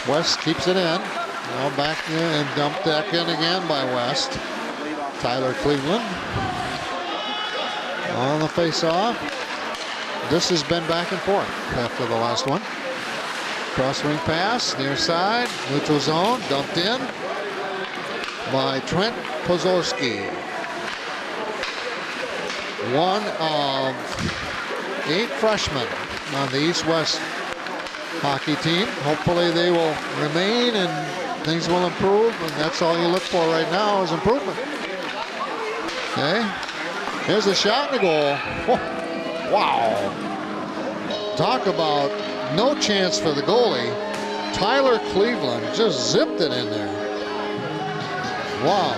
West keeps it in. Now back in and dumped back in again by West. Tyler Cleveland on the face-off. This has been back and forth after the last one. Cross-ring pass, near side, neutral zone, dumped in by Trent Pozorski. One of 8 freshmen on the East-West hockey team. Hopefully they will remain and things will improve, and that's all you look for right now is improvement. Okay, here's a shot and a goal. Oh, wow. Talk about no chance for the goalie. Tyler Cleveland just zipped it in there. Wow.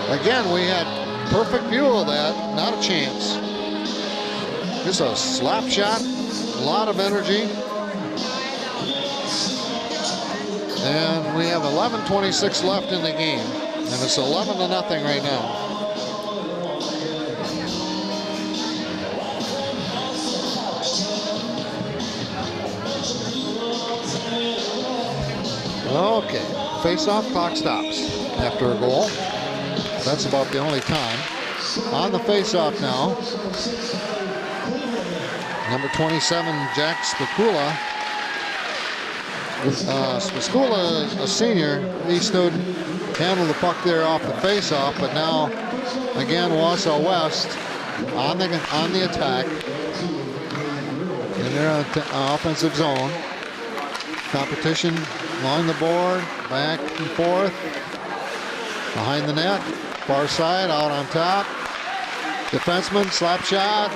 Again, we had perfect view of that. Not a chance. Just a slap shot. A lot of energy. And we have 11:26 left in the game. And it's 11-0 right now. Okay, face-off clock stops after a goal. That's about the only time. On the face-off now, number 27, Jack Spicula. Spicula, a senior, East student, handled the puck there off the face-off, but now, again, Wausau West on the attack in their offensive zone. Competition along the board, back and forth, behind the net, far side, out on top. Defenseman, slap shot,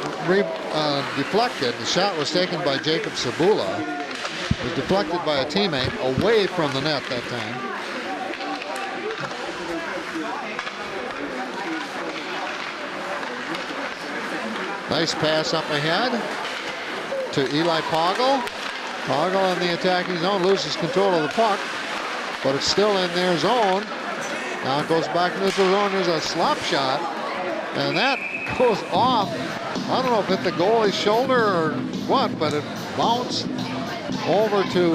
deflected. The shot was taken by Jacob Sabula. It was deflected by a teammate away from the net that time. Nice pass up ahead to Eli Poggle. Poggle in the attacking zone loses control of the puck, but it's still in their zone. Now it goes back into the zone. There's a slap shot, and that goes off. I don't know if it hit the goalie's shoulder or what, but it bounced over to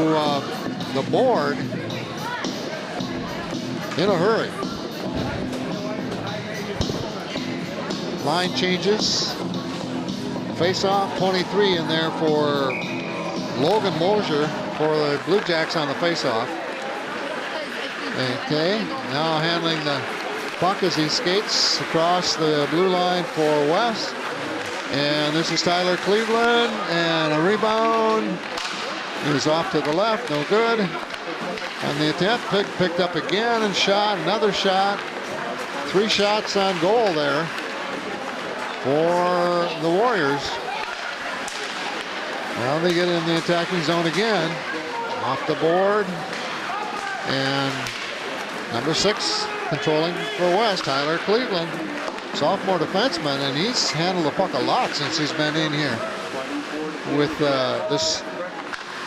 the board in a hurry. Line changes. Face-off, 23 in there for Logan Mosier for the Blue Jacks on the face-off. Okay, now handling the puck as he skates across the blue line for West. And this is Tyler Cleveland, and a rebound is off to the left, no good. And the attempt picked up again and shot, another shot. 3 shots on goal there for the Warriors. Now they get in the attacking zone again. Off the board. And number 6 controlling for West, Tyler Cleveland. Sophomore defenseman, and he's handled the puck a lot since he's been in here with this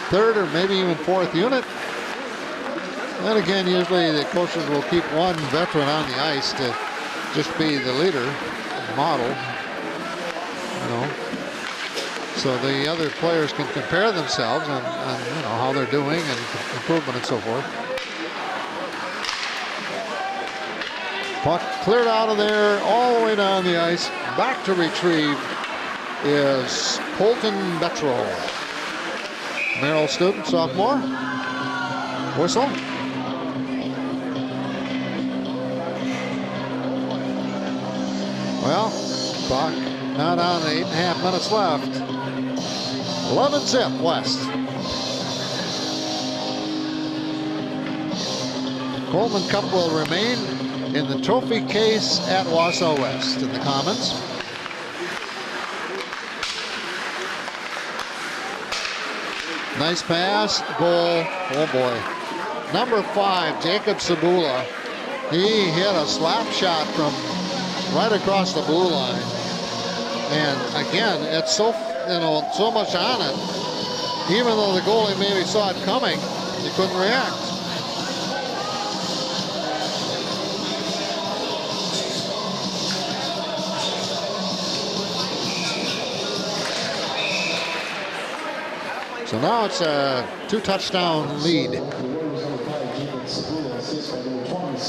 3rd or maybe even 4th unit. And again, usually the coaches will keep one veteran on the ice to just be the leader, model, you know, so the other players can compare themselves and you know how they're doing and improvement and so forth. Puck cleared out of there, all the way down the ice. Back to retrieve is Colton Bettrell. Merrill student, sophomore. Whistle. Well, clock now down to 8.5 minutes left. 11-zip West. Kuhlman Cup will remain in the trophy case at Wausau West in the Commons. Nice pass, goal, oh boy. Number 5, Jacob Sabula. He hit a slap shot from right across the blue line. And again, it's so, you know, so much on it. Even though the goalie maybe saw it coming, he couldn't react. So now it's a 2-touchdown lead.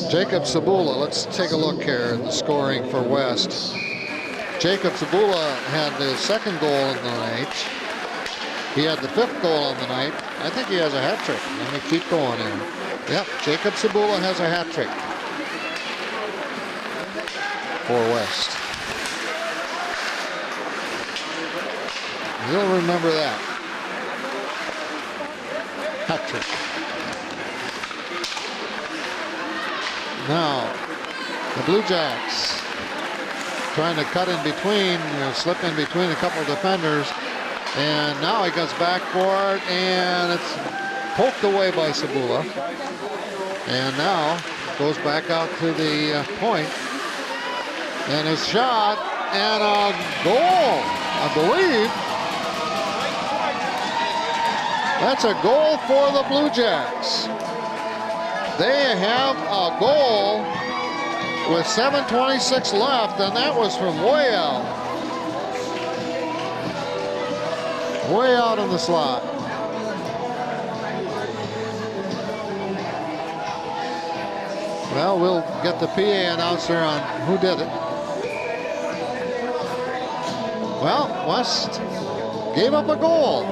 Jacob Sabula, let's take a look here at the scoring for West. Jacob Sabula had the 2nd goal of the night. He had the 5th goal of the night. I think he has a hat trick. Let me keep going here. Yep, Jacob Sabula has a hat trick for West. You'll remember that. Hat trick. Now, the Blue Jacks trying to cut in between, you know, slip in between a couple of defenders. And now he goes back for it, and it's poked away by Sabula. And now goes back out to the point. And his shot, and a goal, I believe. That's a goal for the Blue Jacks. They have a goal with 7:26 left, and that was from way out. Way out in the slot. Well, we'll get the PA announcer on who did it. Well, West gave up a goal.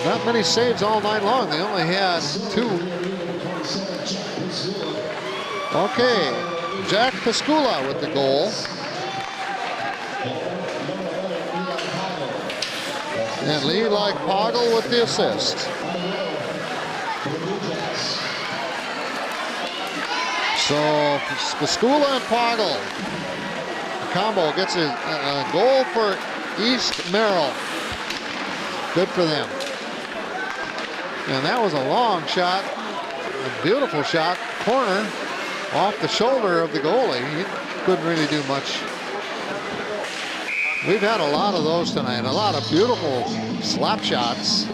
Not many saves all night long. They only had 2. Okay, Jack Piscula with the goal. And Levi Poggle with the assist. So Piscula and Poggle. The combo gets a goal for East Merrill. Good for them. And that was a long shot, a beautiful shot, corner, off the shoulder of the goalie. He couldn't really do much. We've had a lot of those tonight, a lot of beautiful slap shots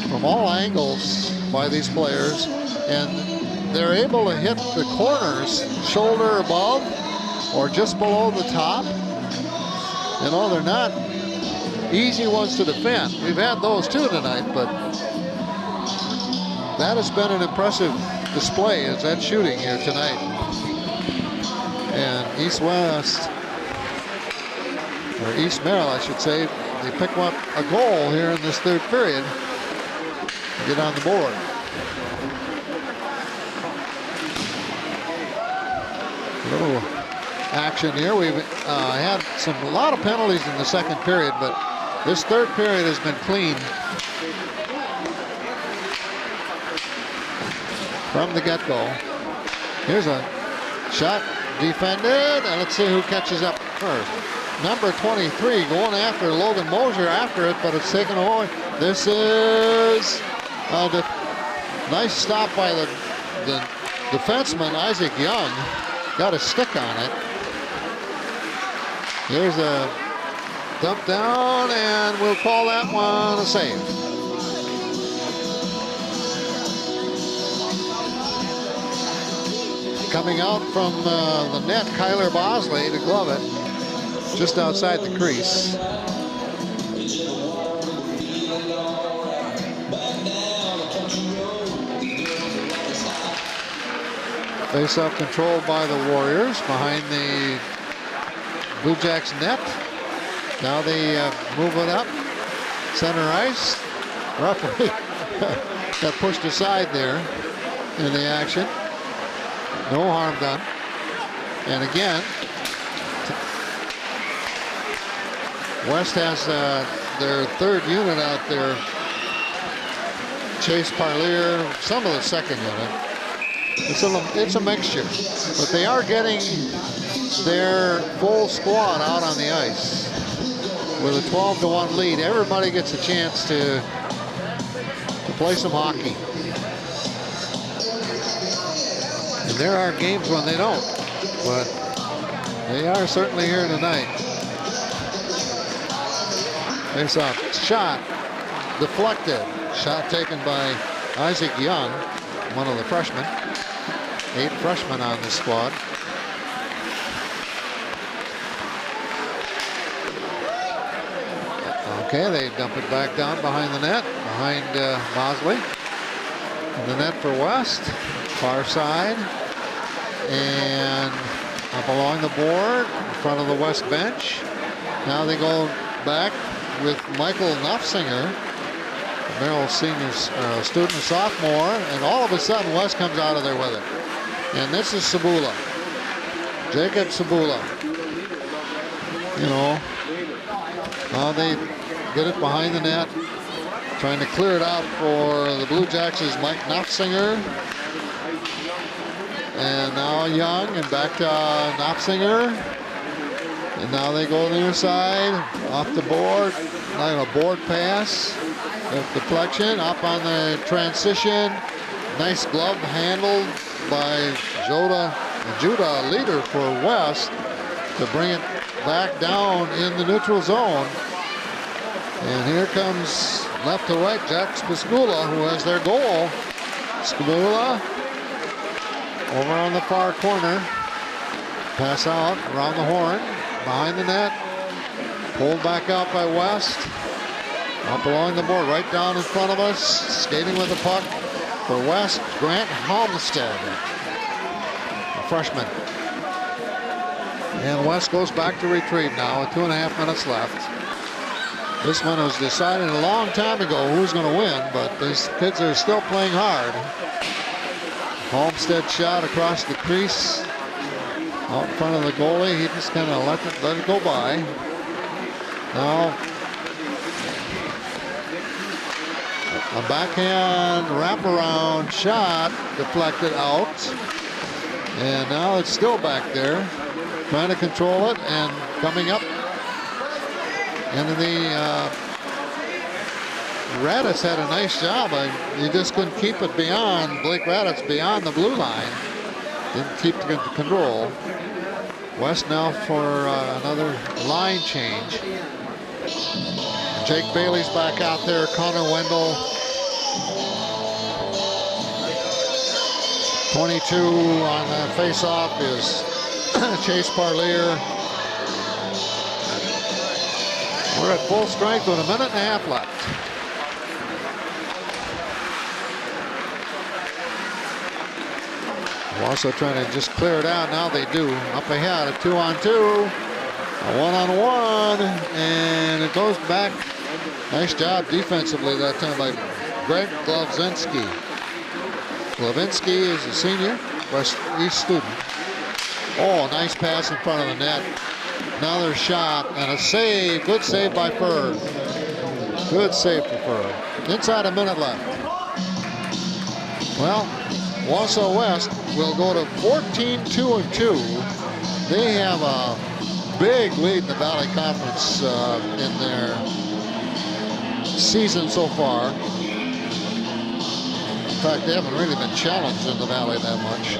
from all angles by these players, and they're able to hit the corners shoulder above or just below the top. You know, they're not easy ones to defend. We've had those too tonight, but that has been an impressive display, is that shooting here tonight. And East Merrill, I should say, they pick up a goal here in this third period to get on the board. A little action here. We've had a lot of penalties in the second period, but this third period has been clean from the get-go. Here's a shot defended, and let's see who catches up first. Number 23 going after Logan Mosier after it, but it's taken away. This is a nice stop by the defenseman, Isaac Young. Got a stick on it. Here's a dump down, and we'll call that one a save. Coming out from the net, Kyler Bosley to glove it just outside the crease. Face-off controlled by the Warriors behind the Blue Jacks net. Now they move it up center ice. Roughly got pushed aside there in the action. No harm done. And again, West has their third unit out there. Chase Parlier, some of the second unit. It's a mixture, but they are getting their full squad out on the ice with a 12-1 lead. Everybody gets a chance to play some hockey. And there are games when they don't, but they are certainly here tonight. Face off, shot, deflected. Shot taken by Isaac Young, one of the freshmen. 8 freshmen on this squad. Okay, they dump it back down behind the net, behind Bosley. And the net for West, far side. And up along the board, in front of the West bench. Now they go back with Michael Knopfsinger, Merrill senior student and sophomore, and all of a sudden West comes out of there with it. And this is Sabula, Jacob Sabula. You know, now they get it behind the net, trying to clear it out for the Blue Jacks is Mike Knopfsinger. And now Young, and back to Knopfsinger. And now they go to the near side, off the board, not a board pass. Deflection, up on the transition. Nice glove handled by Judah leader for West to bring it back down in the neutral zone. And here comes left to right Jack Spiskula, who has their goal. Spiskula over on the far corner. Pass out around the horn, behind the net. Pulled back out by West. Up along the board, right down in front of us. Skating with the puck for West, Grant Halmstead, a freshman. And West goes back to retrieve now with 2.5 minutes left. This one was decided a long time ago who's going to win, but these kids are still playing hard. Halmstead shot across the crease out in front of the goalie. He just kind of let it go by. Now a backhand wraparound shot deflected out. And now it's still back there. Trying to control it and coming up into the Raditz had a nice job. He just couldn't keep it beyond Blake Raditz, beyond the blue line. Didn't keep the control. West now for another line change. Jake Bailey's back out there. Connor Wendell. 22 on the face-off is Chase Parlier. We're at full strength with 1.5 minutes left. Wausau trying to just clear it out. Now they do. Up ahead, a 2-on-2, a 1-on-1, and it goes back. Nice job defensively that time by Greg Glavinsky. Glavinsky is a senior, West East student. Oh, nice pass in front of the net. Another shot and a save. Good save by Furr. Good save for Furr. Inside a minute left. Well, Wausau West will go to 14-2-2. They have a big lead in the Valley Conference in their season so far. In fact, they haven't really been challenged in the Valley that much.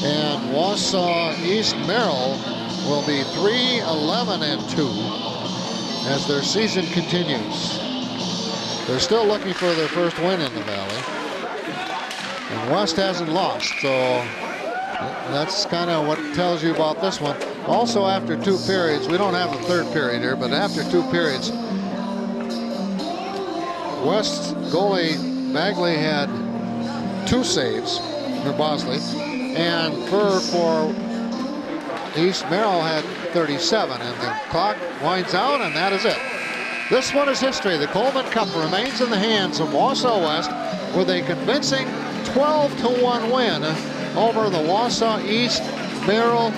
And Wausau East Merrill will be 3-11-2 as their season continues. They're still looking for their first win in the Valley. And West hasn't lost, so that's kind of what tells you about this one. Also, after 2 periods, we don't have the third period here, but after 2 periods, West's goalie Bagley had 2 saves, or Bosley, and Furr for East Merrill had 37, and the clock winds out, and that is it. This one is history. The Kuhlman Cup remains in the hands of Wausau West with a convincing 12-1 win over the Wausau East Merrill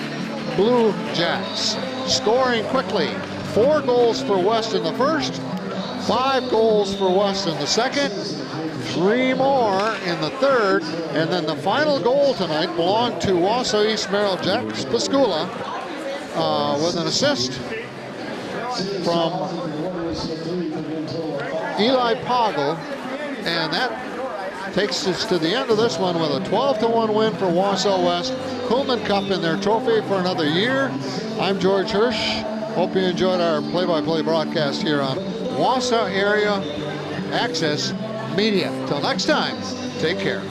Blue Jacks. Scoring quickly, 4 goals for West in the first, 5 goals for West in the second, 3 more in the third, and then the final goal tonight belonged to Wausau East Merrill Jack Pascula with an assist from Eli Poggle, and that takes us to the end of this one with a 12-1 win for Wausau West. Kuhlman Cup in their trophy for another year. I'm George Hirsch. Hope you enjoyed our play-by-play broadcast here on Wausau Area Access Media. Till next time, take care.